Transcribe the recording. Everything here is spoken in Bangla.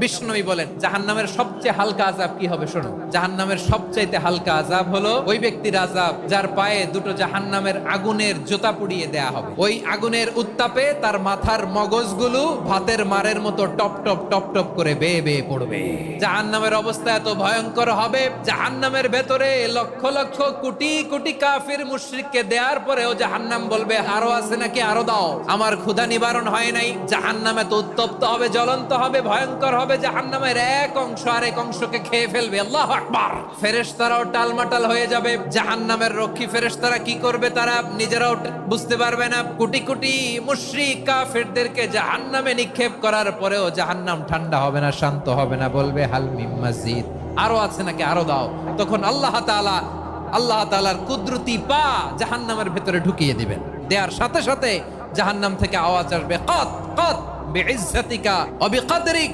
বিষ্ণুনবী বলেন জাহান্নামের সবচেয়ে হালকা আযাব কি হবে শোনো। জাহান্নামের সবচাইতে হালকা আযাব হলো ওই ব্যক্তির আযাব যার পায়ে দুটো জাহান্নামের আগুনের জুতা পুড়িয়ে দেয়া হবে। ওই আগুনের উত্তাপে তার মাথার মগজগুলো ভাতের মারের মতো টপ টপ টপ টপ করে বেয়ে বেয়ে পড়বে। জাহান্নামের অবস্থা এত ভয়ঙ্কর হবে, জাহান্নামের ভেতরে লক্ষ লক্ষ কোটি কোটি কাফির মুশরিককে দেওয়ার পরেও জাহান্নাম বলবে আরো আছে নাকি, আরো দাও, আমার ক্ষুধা নিবারণ হয় নাই। জাহান্নাম এত উত্তপ্ত হবে, জ্বলন্ত হবে, ভয়ঙ্কর হবে, জাহান্নামের এক অংশ আরেক অংশকে খেয়ে ফেলবে। আল্লাহু আকবার। ফেরেশতারাও টালমাটাল হয়ে যাবে। জাহান্নামের রক্ষী ফেরেশতারা কি করবে তারা নিজেরাও বুঝতে পারবে না। কোটি কোটি মুশরিক কাফিরদেরকে জাহান্নামে নিক্ষেপ করার পরেও জাহান্নাম ঠান্ডা হবে না, শান্ত হবে না, বলবে হাল মিন মাজিদ, আরো আছে নাকি, আরো দাও। তখন আল্লাহ তাআলার কুদরতি পা জাহান্নামের ভেতরে ঢুকিয়ে দিবেন। দেওয়ার সাথে সাথে জাহান্নাম থেকে আওয়াজ আসবে, কত কত বিইজ্জাতিকা ওয়া বিকদরিক,